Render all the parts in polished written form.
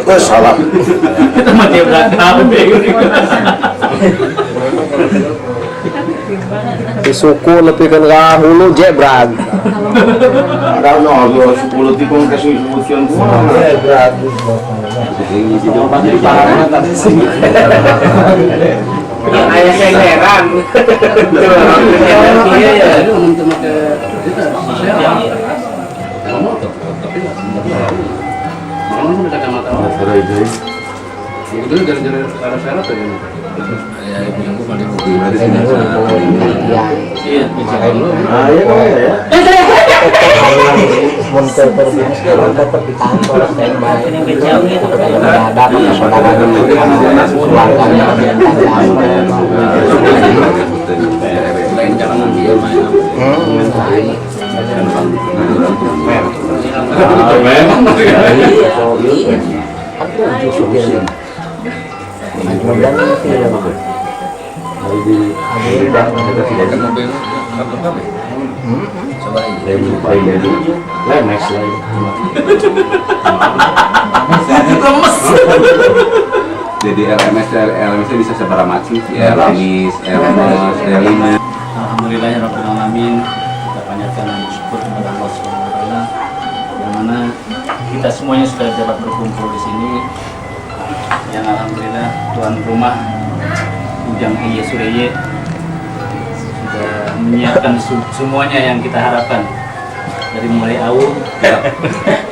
Oh salah. Kita mati belakang. Di suku lebih kan hulu jebrag. Ada no suku tipong kesusuan semua. Jebrag. Ini di depan di parahnya tadi sih. Ayah saya heran. Iya ya, itu untuk ke kamu udah kacamata orang. Itu gara-gara arah-arah tuh ya. Ya, ibu yang paling di sini. Iya, makanya lu. Ah, iya ya. Montor perbiasa sekarang dapat di kantor standby. Ini kecil gitu. Ada saudara keluarganya Lain jangan dia main. Jadi LMS bisa seberapa macam sih? LMS, L5. Alhamdulillah ya Rabbil Alamin, kita panjatkan syukur kepada Allah Subhanahu wa taala yang mana kita semuanya sudah dapat berkumpul di sini. Yang alhamdulillah tuan rumah Ujang Iya Sureye sudah menyiapkan semuanya yang kita harapkan. Dari mulai awal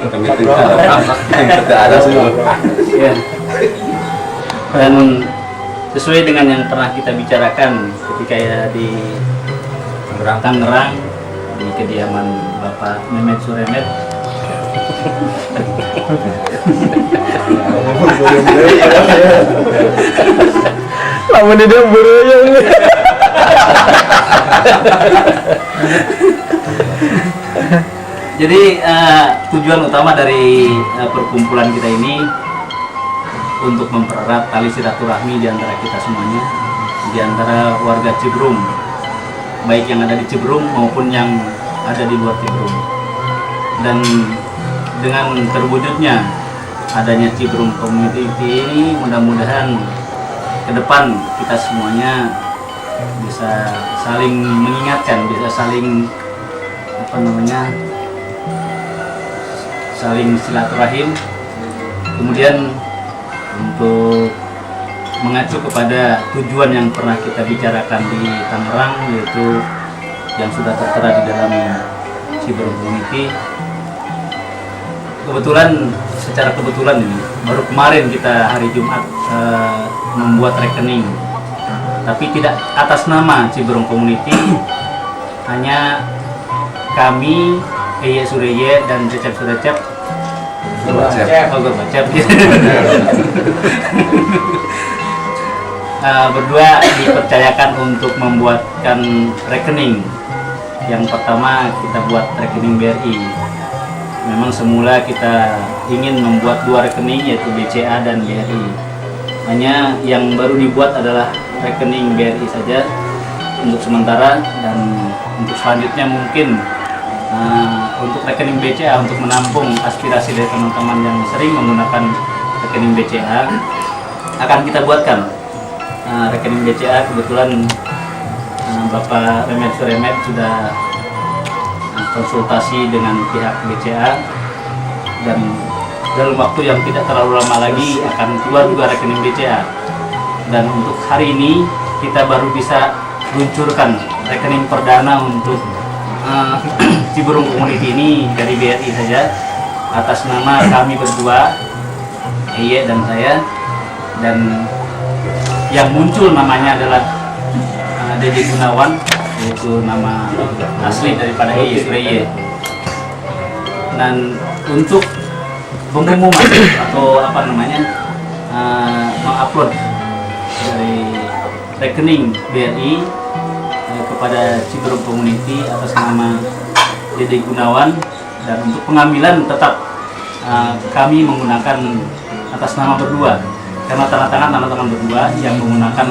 Kami tidak ada semua. ya. Dan sesuai dengan yang pernah kita bicarakan ketika ya di Tangerang di kediaman Bapak Mehmet Suremet. lama di dia buruyang. Jadi tujuan utama dari perkumpulan kita ini untuk mempererat tali silaturahmi di antara kita semuanya, di antara warga Ciberung, baik yang ada di Ciberung maupun yang ada di luar Ciberung. Dan dengan terwujudnya adanya Ciberung Community ini, mudah-mudahan ke depan kita semuanya bisa saling mengingatkan, bisa saling saling silaturahim. Kemudian untuk mengacu kepada tujuan yang pernah kita bicarakan di Tangerang, yaitu yang sudah tertera di dalam Ciberung Community. Kebetulan, secara kebetulan ini baru kemarin kita hari Jumat membuat rekening, tapi tidak atas nama Ciberung Community, hanya kami, Iya Sureye dan Cecep Surecep. Berdua dipercayakan untuk membuatkan rekening. Yang pertama kita buat rekening BRI. Memang semula kita ingin membuat dua rekening, yaitu BCA dan BRI. Hanya yang baru dibuat adalah rekening BRI saja untuk sementara, dan untuk selanjutnya mungkin untuk rekening BCA untuk menampung aspirasi dari teman-teman yang sering menggunakan rekening BCA akan kita buatkan rekening BCA. Kebetulan Bapak Mehmet Suremet sudah konsultasi dengan pihak BCA, dan dalam waktu yang tidak terlalu lama lagi akan keluar juga rekening BCA. Dan untuk hari ini kita baru bisa luncurkan rekening perdana untuk Ciberung Community ini dari BRI saja, atas nama kami berdua, Iye dan saya. Dan yang muncul namanya adalah Dede Gunawan, yaitu nama asli daripada Iye Sureye. Dan untuk pengumuman atau mengupload dari rekening BRI kepada Ciberung Community atas nama Dede Gunawan, dan untuk pengambilan tetap kami menggunakan atas nama berdua, karena tanda tangan berdua yang menggunakan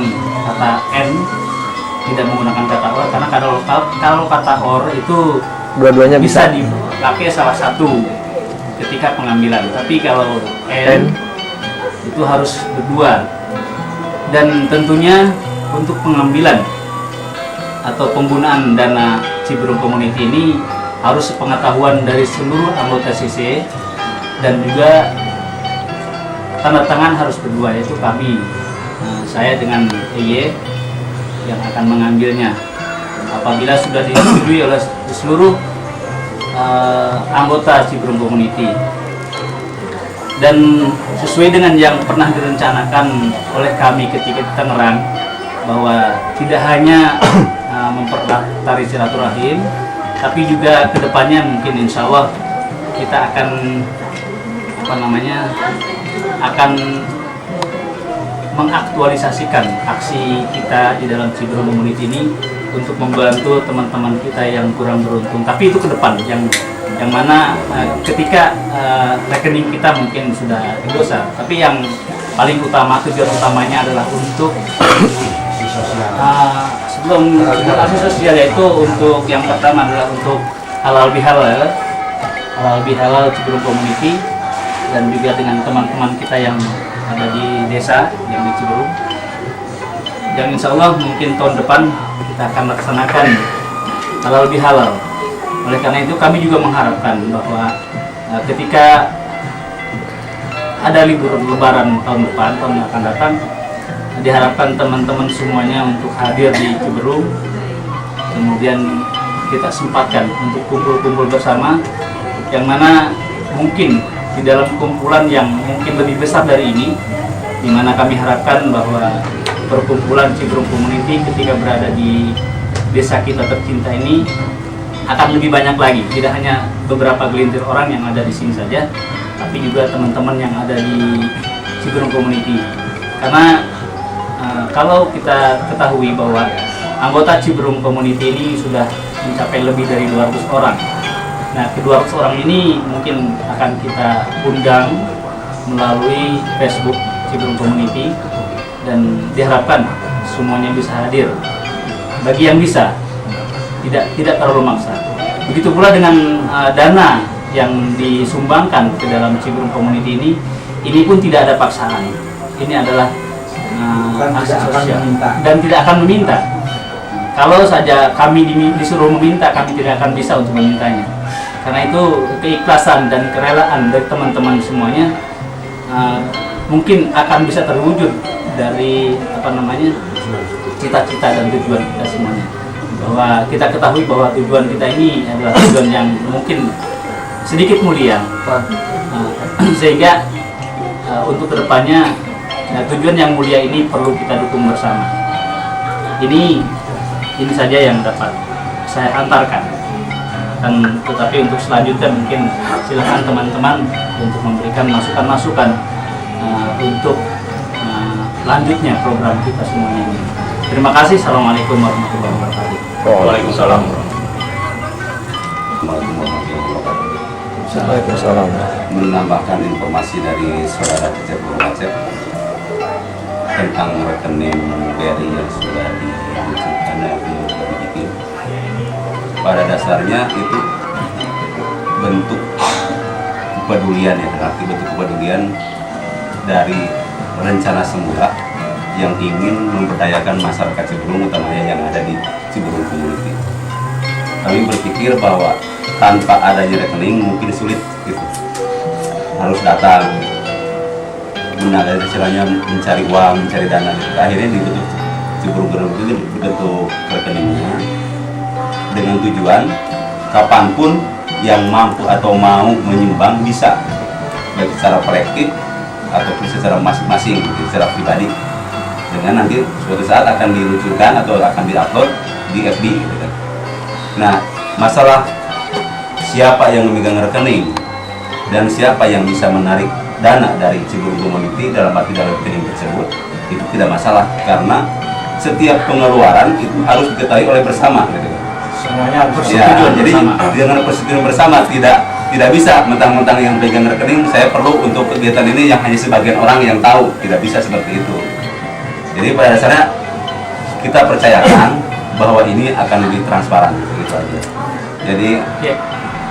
kata N, tidak menggunakan kata OR, karena kalau kata OR itu dua-duanya bisa dipakai salah satu ketika pengambilan. Tapi kalau N itu harus berdua. Dan tentunya untuk pengambilan atau penggunaan dana Ciberung Community ini harus sepengetahuan dari seluruh anggota CC, dan juga tanda tangan harus berdua, yaitu kami, saya dengan EY yang akan mengambilnya. Apabila sudah disetujui oleh seluruh anggota Ciberung Community dan sesuai dengan yang pernah direncanakan oleh kami ketika kita ngerang, bahwa tidak hanya mempererat tari silaturahim, tapi juga kedepannya mungkin insya Allah kita akan akan mengaktualisasikan aksi kita di dalam Ciberung Community ini untuk membantu teman-teman kita yang kurang beruntung. Tapi itu ke depan, yang mana ketika rekening kita mungkin sudah dosa, tapi yang paling utama, tujuan utamanya adalah untuk sebelum aksi sosial, yaitu untuk yang pertama adalah untuk halal bihalal Ciberung Community, dan juga dengan teman-teman kita yang ada di desa yang di Ciberung, yang insya Allah mungkin tahun depan kita akan laksanakan halal bihalal. Oleh karena itu kami juga mengharapkan bahwa ketika ada libur lebaran tahun depan, tahun yang akan datang, diharapkan teman-teman semuanya untuk hadir di Ciberung, kemudian kita sempatkan untuk kumpul-kumpul bersama, yang mana mungkin di dalam kumpulan yang mungkin lebih besar dari ini, di mana kami harapkan bahwa perkumpulan Ciberung Community ketika berada di desa kita tercinta ini akan lebih banyak lagi, tidak hanya beberapa gelintir orang yang ada di sini saja, tapi juga teman-teman yang ada di Ciberung Community. Karena kalau kita ketahui bahwa anggota Ciberung Community ini sudah mencapai lebih dari 200 orang. Nah, kedua orang ini mungkin akan kita undang melalui Facebook Ciberung Community, dan diharapkan semuanya bisa hadir. Bagi yang bisa, tidak terlalu maksa. Begitu pula dengan dana yang disumbangkan ke dalam Ciberung Community ini pun tidak ada paksaan. Ini adalah aksi sosial dan tidak akan meminta. Kalau saja kami disuruh meminta, kami tidak akan bisa untuk memintanya. Karena itu keikhlasan dan kerelaan dari teman-teman semuanya mungkin akan bisa terwujud dari cita-cita dan tujuan kita semuanya. Bahwa kita ketahui bahwa tujuan kita ini adalah tujuan yang mungkin sedikit mulia, sehingga untuk kedepannya tujuan yang mulia ini perlu kita dukung bersama. Ini saja yang dapat saya antarkan. Dan tetapi untuk selanjutnya mungkin silakan teman-teman untuk memberikan masukan-masukan untuk lanjutnya program kita semuanya ini. Terima kasih. Assalamualaikum warahmatullahi wabarakatuh. Waalaikumsalam. Waalaikumsalam. Menambahkan informasi dari saudara Cecep Guru Acep tentang rekening BRI yang sudah diluncurkan dan dibikin. Pada dasarnya itu bentuk kepedulian, arti bentuk kepedulian dari rencana semula yang ingin memberdayakan masyarakat Ciberung, utamanya yang ada di Ciberung Community. Kami berpikir bahwa tanpa adanya rekening mungkin sulit gitu. Harus datang, istilahnya mencari uang, mencari dana. Akhirnya dibentuk Ciberung Community, dibentuk rekeningnya dengan tujuan kapanpun yang mampu atau mau menyumbang bisa, baik secara kolektif ataupun secara masing-masing, secara pribadi, dengan nanti suatu saat akan diluncurkan atau akan diupload di FB gitu kan. Nah, masalah siapa yang memegang rekening dan siapa yang bisa menarik dana dari Ciberung Community dalam rekening tersebut itu tidak masalah, karena setiap pengeluaran itu harus diketahui oleh bersama gitu kan. Semuanya harus persetujuan bersama. Jadi dengan persetujuan bersama, tidak bisa mentang-mentang yang pegang rekening saya perlu untuk kegiatan ini yang hanya sebagian orang yang tahu, tidak bisa seperti itu. Jadi pada dasarnya kita percayakan bahwa ini akan lebih transparan gitu aja. Jadi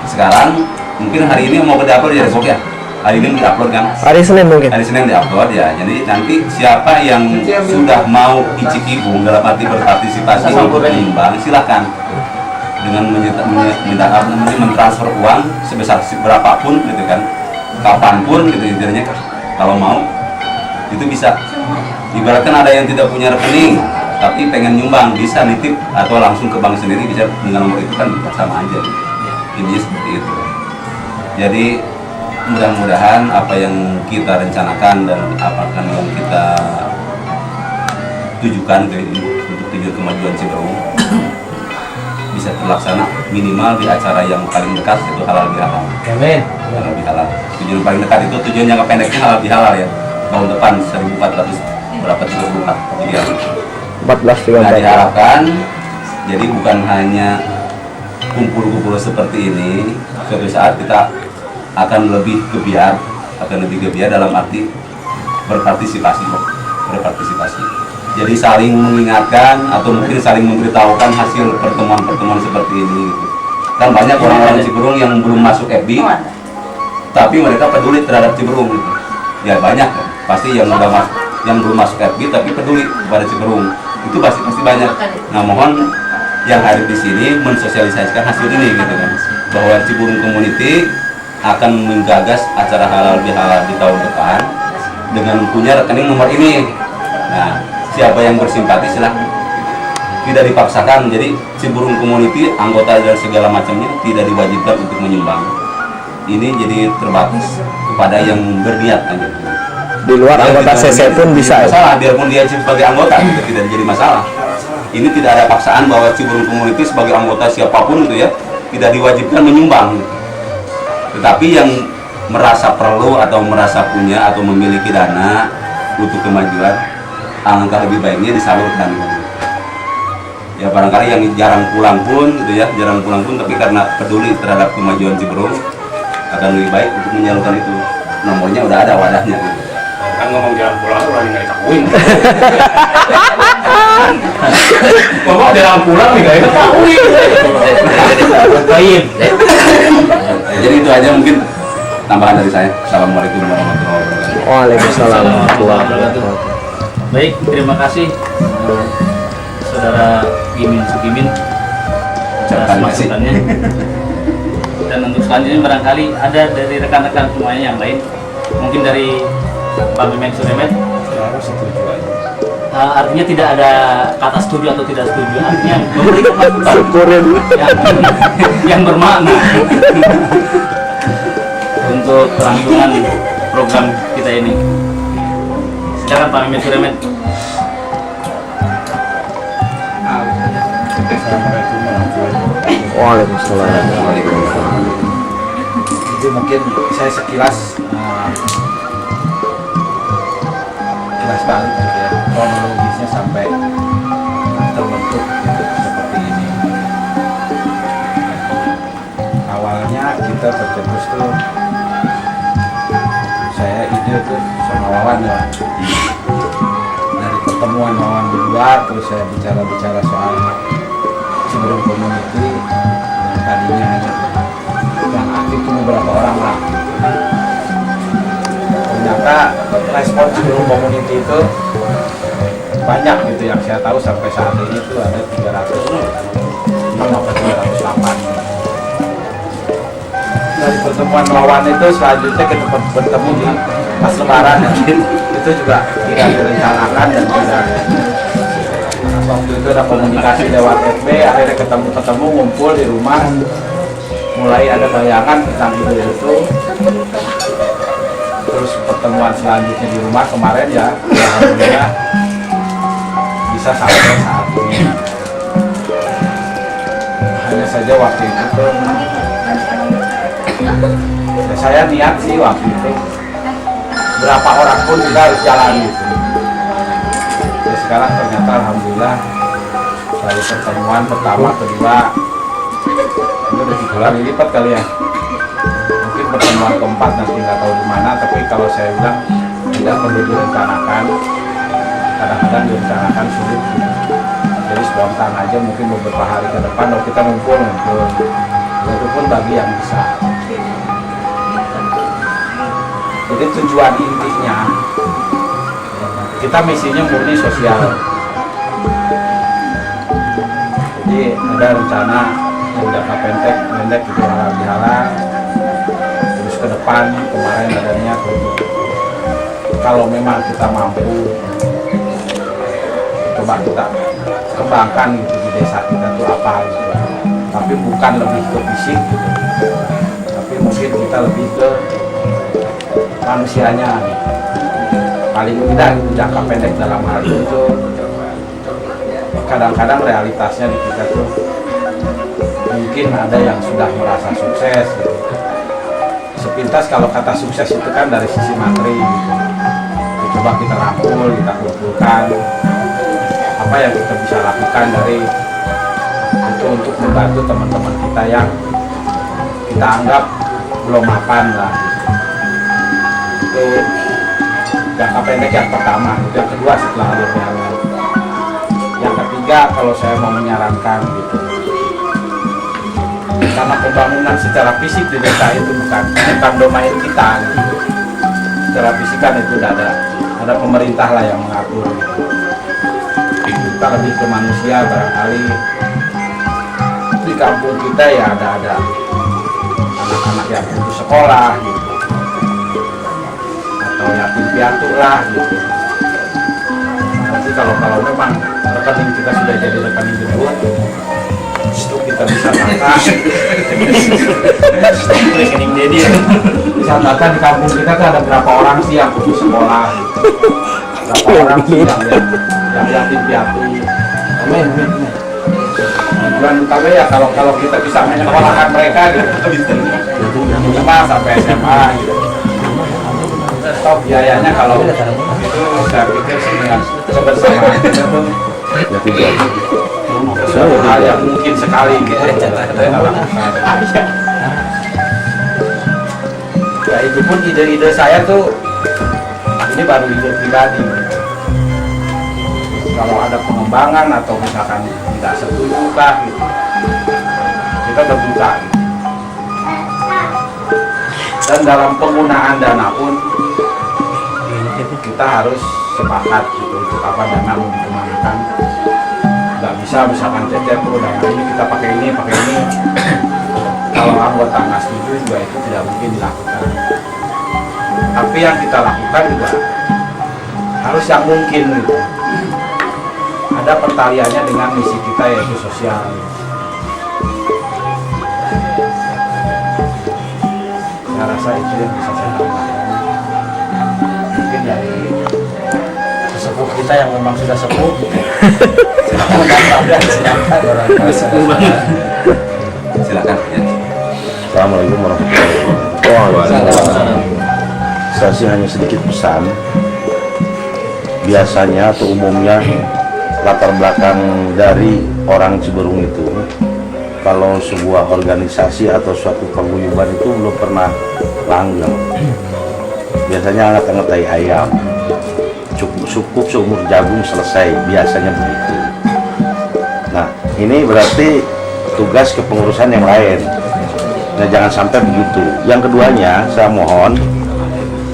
sekarang mungkin hari ini mau di-upload ya besok ya. Hari ini di-upload kan? Hari Senin mungkin. Hari Senin di-upload ya. Jadi nanti siapa yang sudah mau icikibung dalam arti berpartisipasi untuk menyumbang, silahkan dengan mentransfer uang sebesar berapapun gitu kan, kapanpun gitu intinya kalau mau itu bisa. Ibaratkan ada yang tidak punya rekening tapi pengen nyumbang, bisa nitip atau langsung ke bank sendiri, bisa dengan nomor itu kan sama aja. Ini seperti itu. Jadi mudah-mudahan apa yang kita rencanakan dan apa yang kita tujukan untuk tujuan kemajuan Ciberung bisa terlaksana minimal di acara yang paling dekat, itu halal bihalal. Amin. Halal bihalal. Tujuan paling dekat itu tujuan jangka pendeknya halal bihalal ya. Tahun depan 1400 berapa 34 jadi 14 nah, diharapkan jadi bukan hanya kumpul-kumpul seperti ini, suatu saat kita akan lebih gebiar dalam arti berpartisipasi. Jadi saling mengingatkan atau mungkin saling memberitahukan hasil pertemuan-pertemuan seperti ini gitu. Kan banyak orang-orang Ciberung yang belum masuk FB tapi mereka peduli terhadap Ciberung gitu. Ya banyak kan, pasti yang belum masuk FB tapi peduli kepada Ciberung itu pasti banyak. Nah mohon yang hadir di sini mensosialisasikan hasil ini gitu kan, bahwa Ciberung Community akan menggagas acara halal bihalal di tahun depan dengan punya rekening nomor ini. Nah siapa yang bersimpati silahkan, tidak dipaksakan. Jadi Ciberung Community anggota dan segala macamnya tidak diwajibkan untuk menyumbang. Ini jadi terbatas kepada yang berniat aja. Di luar anggota CC pun bisa. Masalah, biarpun dia sebagai anggota itu tidak jadi masalah. Ini tidak ada paksaan bahwa Ciberung Community sebagai anggota siapapun itu ya tidak diwajibkan menyumbang. Tetapi yang merasa perlu atau merasa punya atau memiliki dana untuk kemajuan, alangkah lebih baiknya disalurkan. Ya barangkali yang jarang pulang pun gitu ya, tapi karena peduli terhadap kemajuan Ciberung akan lebih baik untuk menyalurkan itu. Nomornya udah ada wadahnya gitu. Kan ngomong jalan pulang tuh lagi nggak dikakuin. Ngomong jalan pulang nih nggak dikakuin. Jadi itu aja mungkin tambahan dari saya. Assalamualaikum warahmatullahi wabarakatuh. Waalaikumsalam warahmatullahi wabarakatuh. Baik, terima kasih Saudara Gimin Sugimin atas masukannya. Dan untuk selanjutnya barangkali ada dari rekan-rekan semuanya yang lain, mungkin dari Pak Memet Suremet. Artinya tidak ada kata setuju atau tidak setuju, artinya memberikan masukan yang bermakna untuk kelangsungan program kita ini. Silakan Pak Memet Suremet. Assalamualaikum warahmatullahi wabarakatuh. Waalaikumsalam. Jadi mungkin saya sekilas balik gitu ya, kronologisnya sampai terbentuk seperti ini. Awalnya kita bercetus tuh, saya ide tuh sama Wawan ya, dari pertemuan Wawan berdua terus saya bicara soal Ciberung Community yang tadinya hanya yang aktif cuma beberapa orang lah. Ternyata respon Ciberung Community itu banyak gitu, yang saya tahu sampai saat ini itu ada 306 atau 308. Dari pertemuan Wawan itu selanjutnya kita bertemu di pas Lebaran itu juga tidak direncanakan dan tidak. Waktu itu ada komunikasi lewat FB, akhirnya ketemu ngumpul di rumah, mulai ada bayangan tentang ide itu. Terus pertemuan selanjutnya di rumah kemarin ya, alhamdulillah bisa sampai saat ini. Hanya saja waktu itu tuh ya saya niat sih waktu itu berapa orang pun kita harus jalan gitu. Ya sekarang ternyata alhamdulillah dari pertemuan pertama kedua itu udah 3 kali lipat kali ya. Pertemuan keempat nanti nggak tahu di mana, tapi kalau saya bilang tidak perlu direncanakan, kadang-kadang direncanakan sulit, jadi spontan aja mungkin beberapa hari ke depan kalau kita ngumpul itu pun bagi yang bisa. Jadi tujuan intinya kita misinya murni sosial. Jadi ada rencana yang jangka pendek itu halal bihalal. Terus ke depan kemarin ada niat untuk kalau memang kita mampu coba kita kembangkan gitu di desa kita tuh apa gitu. Tapi bukan lebih ke fisik gitu. Tapi mungkin kita lebih ke manusianya gitu. Paling tidak gitu, jangka pendek dalam hal itu kadang-kadang realitasnya di kita tuh mungkin ada yang sudah merasa sukses gitu. Sepintas kalau kata sukses itu kan dari sisi materi gitu. Coba kita rangkul, kita kumpulkan apa yang kita bisa lakukan dari itu untuk membantu teman-teman kita yang kita anggap belum mapan lah gitu. Itu jangka pendek yang pertama, itu yang kedua setelah halal bihalal. Yang ketiga kalau saya mau menyarankan gitu, karena pembangunan secara fisik di desa itu bukan domain kita gitu. Secara fisik kan itu udah ada pemerintah lah yang mengatur gitu. Kita lebih ke manusia, barangkali di kampung kita ya ada anak-anak yang putus sekolah gitu, atau yatim piatu lah gitu. Nanti kalau memang rekening kita sudah jadi rekening gedung, itu kita bisa tata Rekening dedi. bisa tata di kampung kita tuh ada berapa orang sih yang putus sekolah gitu. Berapa orang sih yang yatim piatu. Amin. Tujuan utama ya kalau kita bisa menyekolahkan mereka gitu, cuma sampai SMA gitu. Atau biayanya kalau itu saya pikir sih dengan kebersamaan itu suatu hal yang mungkin sekali gitu kita lakukan. Ya itu pun ide-ide saya tuh ini baru ide pribadi. Kalau ada pengembangan atau misalkan tidak setuju lah gitu, kita terbuka gitu. Dan dalam penggunaan dana pun kita harus sepakat gitu untuk apa dana mau dikembangkan. Nggak bisa misalkan cecep dana ini kita pakai ini. Kalau anggota nggak setuju juga itu tidak mungkin dilakukan. Tapi yang kita lakukan juga harus yang mungkin gitu. Ada pertaliannya dengan misi kita yaitu sosial. Saya rasa itu yang bisa saya tambahkan. Mungkin dari sesepuh kita yang memang sudah sepuh. Silakan. Assalamualaikum warahmatullahi wabarakatuh. Saya sih hanya sedikit pesan. Biasanya atau umumnya latar belakang dari orang Ciberung itu, kalau sebuah organisasi atau suatu paguyuban itu belum pernah langgeng. Biasanya anget-anget tai ayam, cukup seumur jagung selesai, biasanya begitu. Nah, ini berarti tugas kepengurusan yang lain. Nah, jangan sampai begitu. Yang keduanya, saya mohon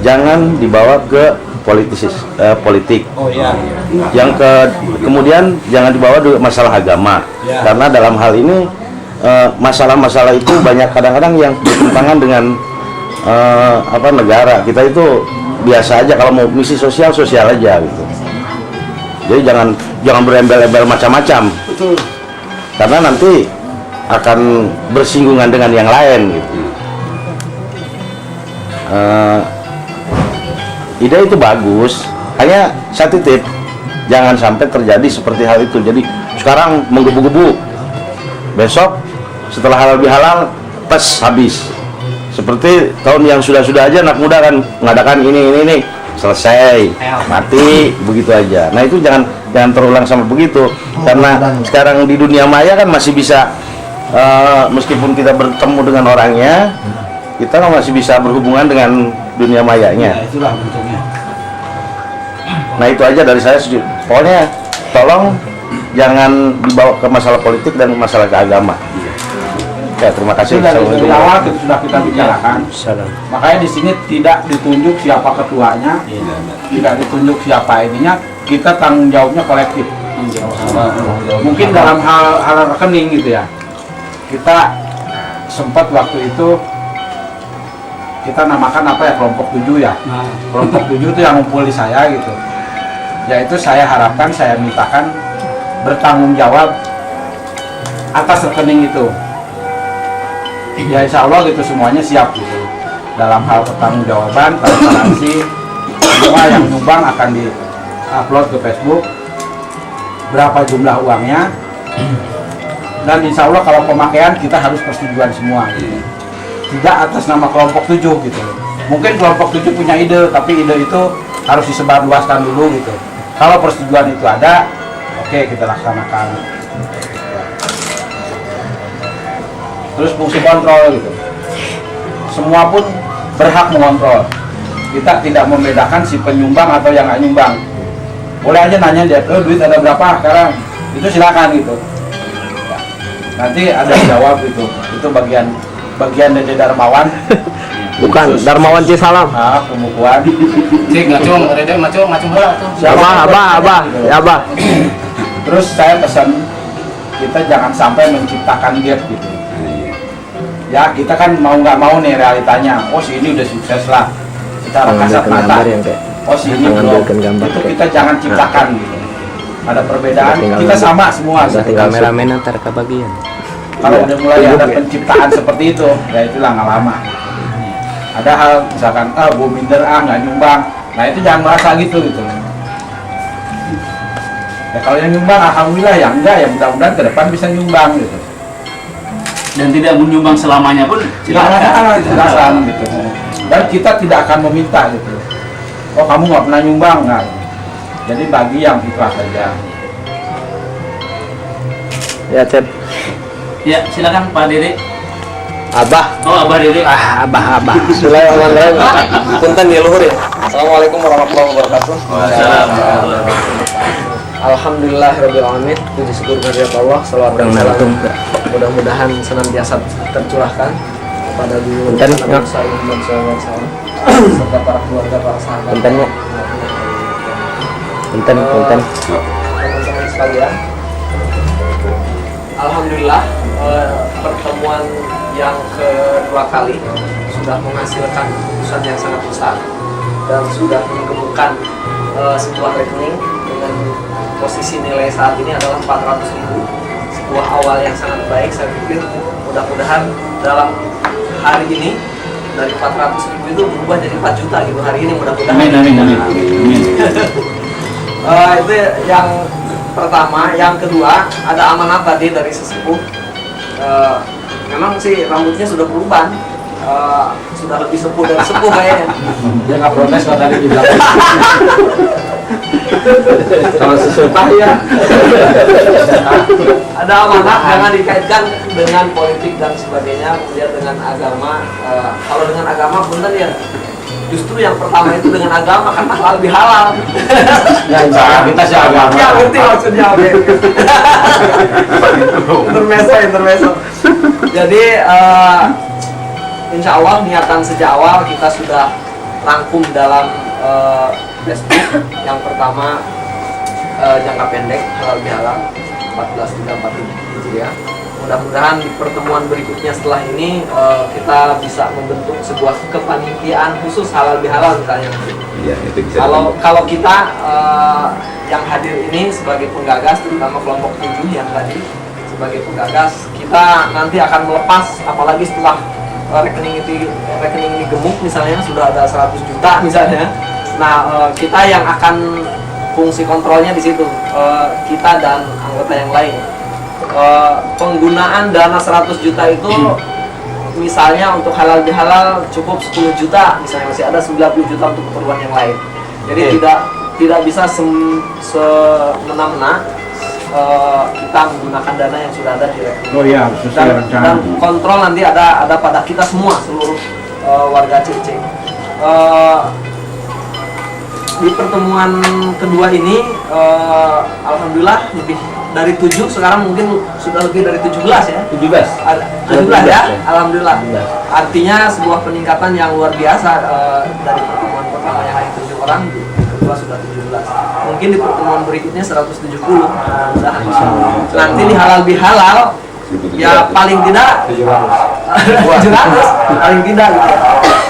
jangan dibawa ke politik. Oh iya. Kemudian jangan dibawa ke masalah agama. Ya. Karena dalam hal ini masalah-masalah itu banyak kadang-kadang yang bertentangan dengan negara. Kita itu biasa aja, kalau mau misi sosial aja gitu. Jadi jangan berembel-embel macam-macam. Betul. Karena nanti akan bersinggungan dengan yang lain gitu. Ide itu bagus, hanya saya titip jangan sampai terjadi seperti hal itu. Jadi sekarang menggebu-gebu, besok setelah halal bihalal habis. Seperti tahun yang sudah-sudah aja anak muda kan mengadakan ini selesai mati begitu aja. Nah itu jangan terulang sama begitu, karena sekarang di dunia maya kan masih bisa meskipun kita bertemu dengan orangnya, kita kan masih bisa berhubungan dengan dunia mayanya. Ya, itulah bentuknya. Nah itu aja dari saya. Pokoknya tolong jangan dibawa ke masalah politik dan masalah keagama. Oke, terima kasih. Itu dari Assalamualaikum. awal itu sudah kita bicarakan. Salam. Makanya di sini tidak ditunjuk siapa ketuanya, tidak ditunjuk siapa ininya, kita tanggung jawabnya kolektif. Mungkin dalam hal rekening gitu ya, kita sempat waktu itu kita namakan apa ya, kelompok 7 ya. Kelompok 7 itu yang ngumpul di saya gitu. Yaitu saya harapkan, saya mintakan bertanggung jawab atas rekening itu. Ya insya Allah gitu semuanya siap gitu. Dalam hal pertanggungjawaban, transparansi, semua yang nyumbang akan di-upload ke Facebook. Berapa jumlah uangnya, dan insya Allah kalau pemakaian kita harus persetujuan semua gitu. Tidak atas nama kelompok 7 gitu. Mungkin kelompok 7 punya ide, tapi ide itu harus disebarluaskan dulu gitu. Kalau persetujuan itu ada, oke, kita laksanakan. Terus fungsi kontrol gitu, semua pun berhak mengontrol. Kita tidak membedakan si penyumbang atau yang nggak nyumbang. Boleh aja nanya dia, duit ada berapa sekarang, itu silakan gitu. Nanti ada yang jawab gitu. Itu bagian dari Darmawan. Bukan, Darmawan Cisalam. Nah, pembukuan. Cik, ngacung, rede, ngacung berat. Abah. Ya, Abah. Terus saya pesan, kita jangan sampai menciptakan gap gitu. Ya, kita kan mau nggak mau nih realitanya. Oh, si ini udah sukses lah, secara kasat mata. Oh, si ini belum. Itu kita jangan ciptakan gitu. Ada perbedaan, kita sama semua. Kameramen antar kebagian. Kalau udah mulai ada penciptaan seperti itu, ya itulah nggak lama. Ada hal misalkan, gue minder, nggak nyumbang. Nah itu jangan merasa gitu. Ya kalau yang nyumbang, alhamdulillah. Yang enggak, ya mudah-mudahan ke depan bisa nyumbang gitu. Dan tidak menyumbang selamanya pun Silakan gitu. Dan kita tidak akan meminta gitu. Oh kamu nggak pernah nyumbang, nggak. Jadi bagi yang ikhlas saja. Ya, Cep. Ya, silakan Pak Dede. Abah. Oh, Abah Dede. Abah. Bismillahirrahmanirrahim. Punten ya luhur ya. Assalamualaikum warahmatullahi wabarakatuh. Alhamdulillahirabbil alamin. Puji syukur kehadirat Allah, salawat dan salam mudah-mudahan senantiasa tercurahkan kepada guru Nabi Muhammad SAW serta para keluarga, para sahabat. Punten. Teman-teman sekalian, alhamdulillah pertemuan yang kedua kali sudah menghasilkan keputusan yang sangat besar dan sudah menggemukkan sebuah rekening dengan posisi nilai saat ini adalah 400.000, sebuah awal yang sangat baik. Saya pikir mudah-mudahan dalam hari ini dari 400.000 itu berubah jadi 4 juta gitu hari ini, mudah-mudahan. Amin. Itu yang pertama. Yang kedua, ada amanat tadi dari sesepuh. Memang sih rambutnya sudah berubah, sudah lebih sepuh dari sepuh kayaknya. Dia nggak protes kalau tadi dibilang. Kalau sesuatu ya. Ada amanat, jangan dikaitkan dengan politik dan sebagainya, kemudian dengan agama. Kalau dengan agama bener ya, justru yang pertama itu dengan agama karena halal bihalal. Ya insya Allah kita sih agama. Ya ngerti maksudnya, oke. Intermezzo. Jadi insya Allah niatan sejak awal kita sudah rangkum dalam Facebook. Yang pertama jangka pendek halal bihalal 14.345 Hijriah. Mudah-mudahan di pertemuan berikutnya setelah ini kita bisa membentuk sebuah kepanitiaan khusus halal bihalal misalnya. Iya, itu bisa. Kalau kita yang hadir ini sebagai penggagas, terutama kelompok 7 yang tadi sebagai penggagas, kita nanti akan melepas, apalagi setelah rekening ini gemuk misalnya sudah ada 100 juta misalnya. Nah, kita yang akan fungsi kontrolnya di situ, kita dan anggota yang lain. Penggunaan dana 100 juta itu misalnya untuk halal bihalal cukup 10 juta, misalnya masih ada 90 juta untuk keperluan yang lain. Jadi tidak bisa semena-mena kita menggunakan dana yang sudah ada di rekening. Oh iya, sesuai rencana. Dan kontrol nanti ada pada kita semua, seluruh warga CC. Di pertemuan kedua ini alhamdulillah lebih dari 7 sekarang mungkin sudah lebih dari 17 ya. 17. Ada 17 ya, alhamdulillah. Artinya sebuah peningkatan yang luar biasa dari pertemuan pertama yang hanya 7 orang, kedua sudah 17. Mungkin di pertemuan berikutnya 170. Mudah-mudahan nanti di halal bihalal ya paling tidak 700 paling tidak gitu.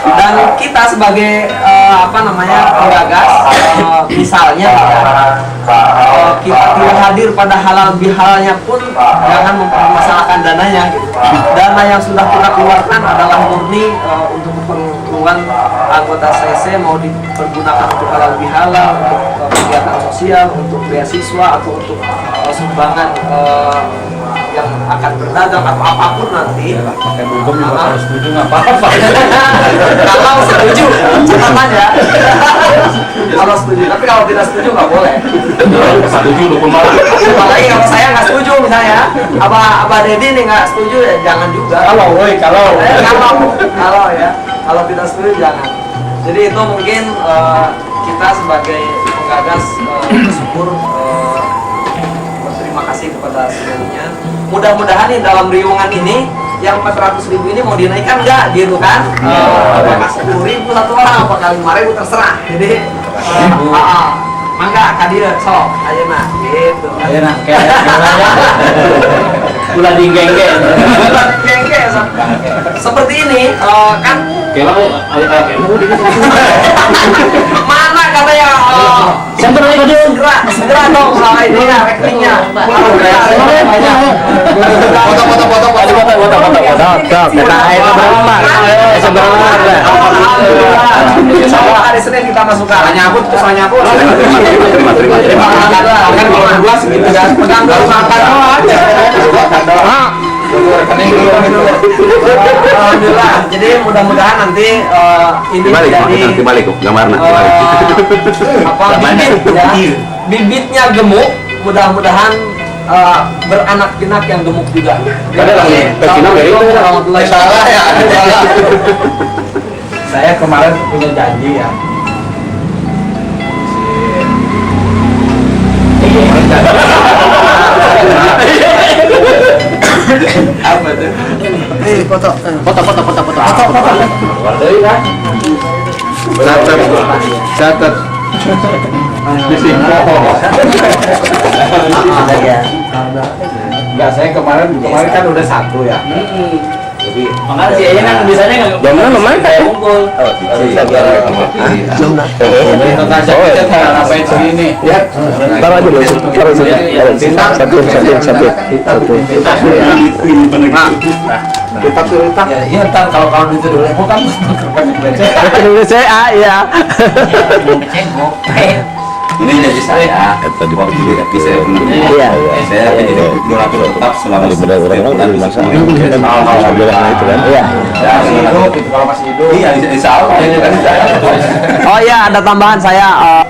Dan kita sebagai penggagas, misalnya kita tidak hadir pada halal bihalalnya pun jangan mempermasalahkan dananya gitu. Dana yang sudah kita keluarkan adalah murni untuk keperluan anggota CC, mau dipergunakan untuk halal bihalal, untuk kegiatan sosial, untuk beasiswa atau untuk sumbangan yang akan berdagang atau apapun nanti. Pakai dugem juga harus setuju nggak apa-apa. Kalau setuju, catatan ya. Kalau setuju, tapi kalau tidak setuju nggak boleh. Setuju dukung malah. Apalagi kalau saya nggak setuju misalnya, Abah Deddy nih nggak setuju ya jangan juga. Kalau ya, kalau tidak setuju jangan. Jadi itu mungkin kita sebagai penggagas bersyukur, berterima kasih kepada semuanya. Mudah-mudahan nih dalam riungan ini yang 400.000 ini mau dinaikkan nggak gitu kan? Apakah 10.000 satu orang, apakah 5.000 terserah. Jadi mangga kadir sok ayeuna gitu. Ayeuna kayak Ulah dinggengge. Seperti ini kan mana katanya segera dong ini ya rekeningnya. Insya Allah hari Senin kita masukkan. Nyabut terus nyabut. Terima kasih. Kan kalau 12 gitu kan. Pegang dulu makan doang. Alhamdulillah. Jadi mudah-mudahan nanti ini menjadi balik gambarnya. bibit ya. Bibitnya gemuk, mudah-mudahan beranak pinak yang gemuk juga. Salah ya. saya kemarin punya janji ya. Apa tuh? Foto. Catat. Enggak, saya kemarin kan udah 1 ya. Jadi Makasih ya kan bisanya nggak. Jamnya memang kayak kumpul. ngapain segini? Ya. taruh aja dulu, taruh sini. Satu. Ya, iya ntar kalau itu dulu, bukan Dulu saya ya. Ini jadi saya waktu tidak bisa Iya. saya menjadi donatur tetap selama Benar-benar setiap bulan masa. Alhamdulillah Itu kan. Iya. kalau masih hidup. Iya, insya Allah ini kan saya. Oh iya, ada tambahan saya.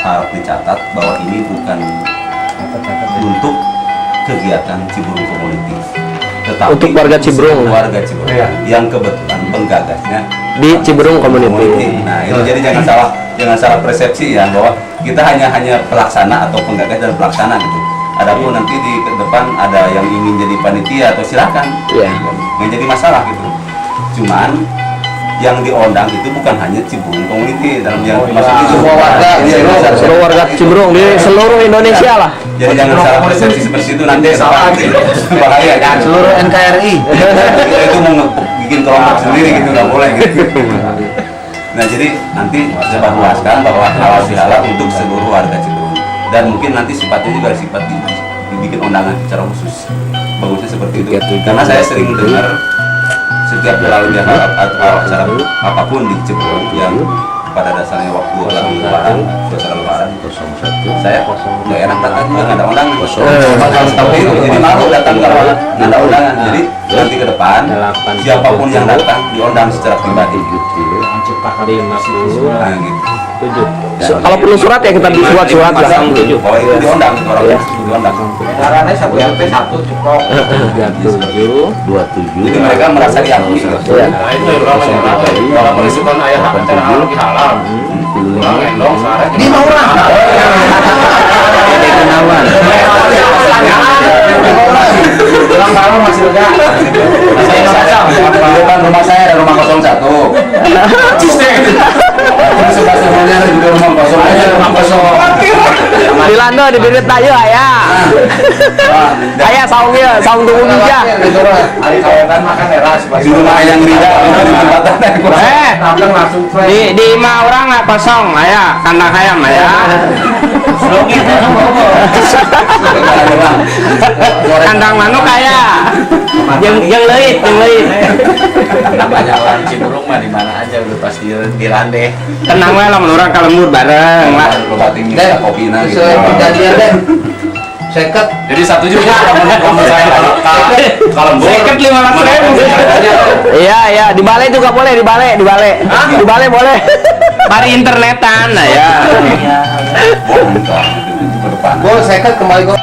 Harus dicatat bahwa ini bukan untuk kegiatan Ciburung Community, tetapi Untuk warga Ciburung. warga Ciburung yang kebetulan penggagasnya Di Ciburung Community. Nah itu jadi jangan salah persepsi ya, bahwa kita hanya pelaksana atau penggagas dan pelaksana gitu. Adapun nanti di depan ada yang ingin jadi panitia atau silakan, Iya. nggak jadi masalah gitu. Cuman yang diundang itu bukan hanya Ciburung Community, dalam yang maksud itu Semua warga, Seluruh warga Ciburung di seluruh Indonesia lah. Jadi jangan salah persepsi seperti itu, nanti salah gitu. Bahaya kan. Seluruh NKRI. Kita itu mau bikin kelompok sendiri gitu, nggak boleh gitu. Nah jadi nanti saya luaskan bahwa halal bihalal untuk seluruh warga Ciburung, dan mungkin nanti sifatnya juga sifat dibikin undangan secara khusus. Bagusnya seperti itu. Karena saya sering dengar setiap halal bihalal atau acara apapun di Ciburung yang pada dasarnya waktu lagi lebaran, suasana lebaran, saya nggak enak datang juga nggak ada undangan. Tapi itu jadi malu datang kalau nggak ada undangan. Jadi nanti ke depan siapapun yang datang diundang secara pribadi. Nah, gitu. Kalau perlu surat ya kita buat surat lah. Bahwa itu diundang orangnya, diundang. Caranya 1 LP 1 cukup. 27. Jadi mereka merasa diakui. Iya. Nah itu orang polisi kan ayah acara halal halal. Orang endong sekarang. Ini mau orang. Pulang malam masih lega. Di depan rumah saya ada rumah 01. Terus sebelah sebelumnya ada juga rumah kosong. Ada rumah kosong. Di lando di birit tayo ayah. Ayah saungnya, saung tunggu bija. Hari kawetan makan teras. Di rumah yang Rida, di tempatan yang kosong. Tampang langsung play. Di lima orang nggak kosong, ayah kandang ayam ayah. Kandang manuk ayah. Yang leit. Namanya orang Ciburung mah di mana aja udah pasti di rande. Tenang lah orang kalembur bareng lah. Lobating minta kopi gitu. Sesuai perjanjian deh. Seket. Jadi 1 juta kalau saya kalau Seket 500.000. Iya, di balai juga boleh, di balai. Di balai boleh. Bari internetan ayah. ke depan. Gol seket kembali gol.